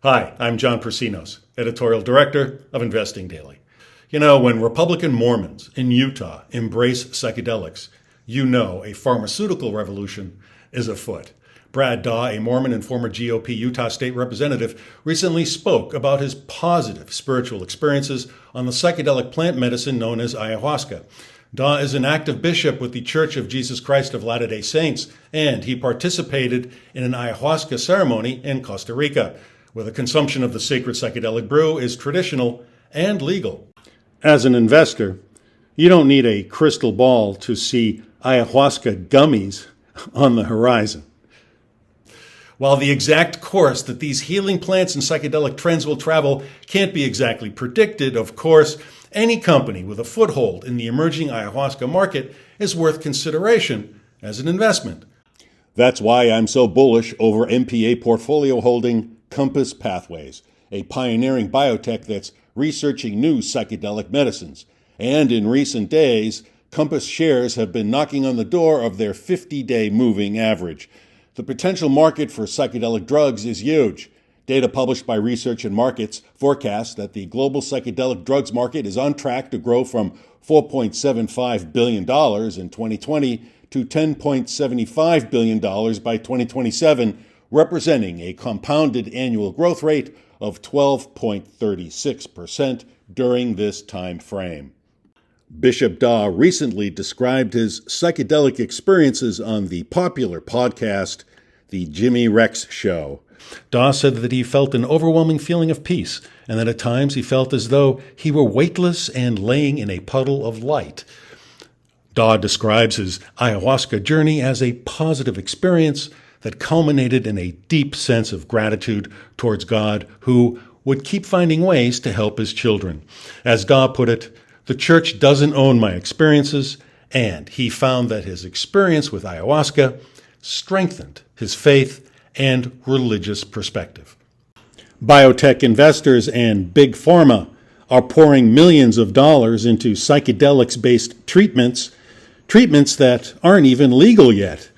Hi, I'm John Persinos, editorial director of Investing Daily. You know, when Republican Mormons in Utah embrace psychedelics, you know a pharmaceutical revolution is afoot. Brad Daw, a Mormon and former GOP Utah state representative, recently spoke about his positive spiritual experiences on the psychedelic plant medicine known as ayahuasca. Daw is an active bishop with the Church of Jesus Christ of Latter-day Saints, and he participated in an ayahuasca ceremony in Costa Rica, where the consumption of the sacred psychedelic brew is traditional and legal. As an investor, you don't need a crystal ball to see ayahuasca gummies on the horizon. While the exact course that these healing plants and psychedelic trends will travel can't be exactly predicted, of course, any company with a foothold in the emerging ayahuasca market is worth consideration as an investment. That's why I'm so bullish over MPA portfolio holding Compass Pathways, a pioneering biotech that's researching new psychedelic medicines. And in recent days, Compass shares have been knocking on the door of their 50-day moving average. The potential market for psychedelic drugs is huge. Data published by Research and Markets forecasts that the global psychedelic drugs market is on track to grow from $4.75 billion in 2020 to $10.75 billion by 2027, representing a compounded annual growth rate of 12.36% during this time frame. Bishop Daw recently described his psychedelic experiences on the popular podcast, The Jimmy Rex Show. Daw said that he felt an overwhelming feeling of peace, and that at times he felt as though he were weightless and laying in a puddle of light. Daw describes his ayahuasca journey as a positive experience that culminated in a deep sense of gratitude towards God, who would keep finding ways to help his children. As Daw put it, "The church doesn't own my experiences," and he found that his experience with ayahuasca strengthened his faith and religious perspective. Biotech investors and big pharma are pouring millions of dollars into psychedelics-based treatments that aren't even legal yet.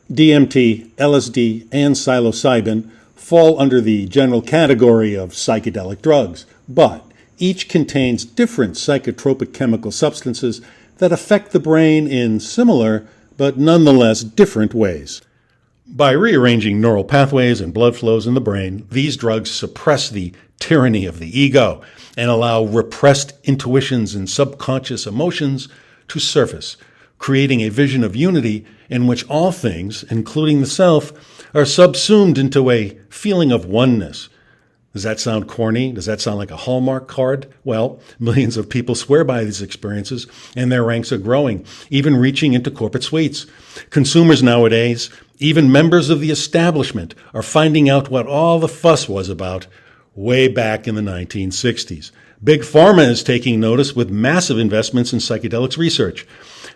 DMT, LSD, and psilocybin fall under the general category of psychedelic drugs, but each contains different psychotropic chemical substances that affect the brain in similar but nonetheless different ways. By rearranging neural pathways and blood flows in the brain, these drugs suppress the tyranny of the ego and allow repressed intuitions and subconscious emotions to surface, creating a vision of unity in which all things, including the self, are subsumed into a feeling of oneness. Does that sound corny? Does that sound like a Hallmark card? Well, millions of people swear by these experiences, and their ranks are growing, even reaching into corporate suites. Consumers nowadays, even members of the establishment, are finding out what all the fuss was about way back in the 1960s. Big Pharma is taking notice with massive investments in psychedelics research.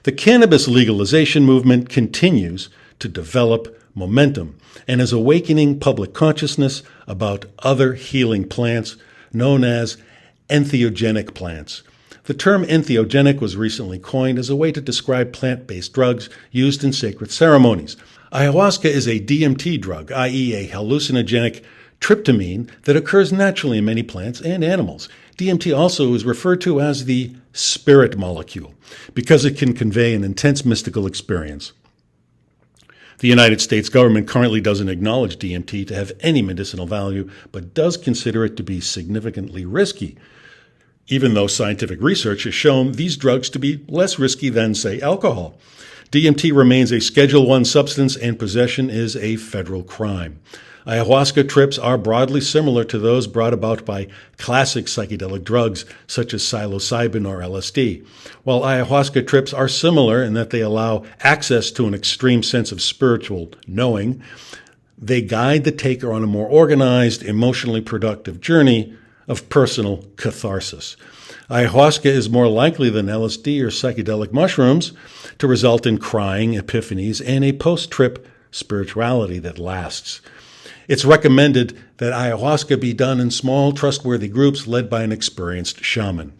The cannabis legalization movement continues to develop momentum and is awakening public consciousness about other healing plants known as entheogenic plants. The term entheogenic was recently coined as a way to describe plant-based drugs used in sacred ceremonies. Ayahuasca is a DMT drug, i.e. a hallucinogenic tryptamine that occurs naturally in many plants and animals. DMT also is referred to as the spirit molecule because it can convey an intense mystical experience. The United States government currently doesn't acknowledge DMT to have any medicinal value, but does consider it to be significantly risky, even though scientific research has shown these drugs to be less risky than, say, alcohol. DMT remains a Schedule I substance, and possession is a federal crime. Ayahuasca trips are broadly similar to those brought about by classic psychedelic drugs such as psilocybin or LSD. While ayahuasca trips are similar in that they allow access to an extreme sense of spiritual knowing, they guide the taker on a more organized, emotionally productive journey of personal catharsis. Ayahuasca is more likely than LSD or psychedelic mushrooms to result in crying, epiphanies, and a post-trip spirituality that lasts. It's recommended that ayahuasca be done in small, trustworthy groups led by an experienced shaman.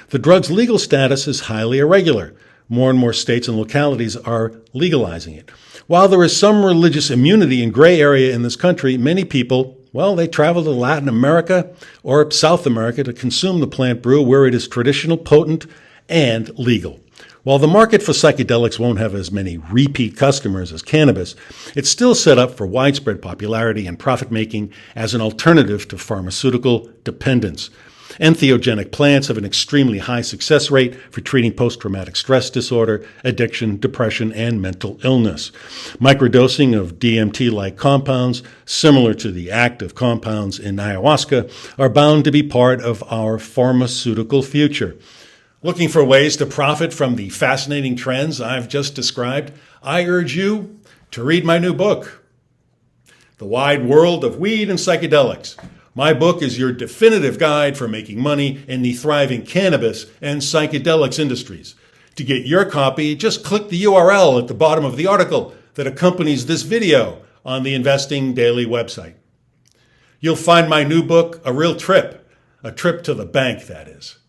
The drug's legal status is highly irregular. More and more states and localities are legalizing it. While there is some religious immunity and gray area in this country, many people, Well, they travel to Latin America or South America to consume the plant brew where it is traditional, potent, and legal. While the market for psychedelics won't have as many repeat customers as cannabis, it's still set up for widespread popularity and profit-making as an alternative to pharmaceutical dependence. Entheogenic plants have an extremely high success rate for treating post-traumatic stress disorder, addiction, depression, and mental illness. Microdosing of DMT-like compounds, similar to the active compounds in ayahuasca, are bound to be part of our pharmaceutical future. Looking for ways to profit from the fascinating trends I've just described? I urge you to read my new book, The Wide World of Weed and Psychedelics. My book is your definitive guide for making money in the thriving cannabis and psychedelics industries. To get your copy, just click the URL at the bottom of the article that accompanies this video on the Investing Daily website. You'll find my new book a real trip, a trip to the bank, that is.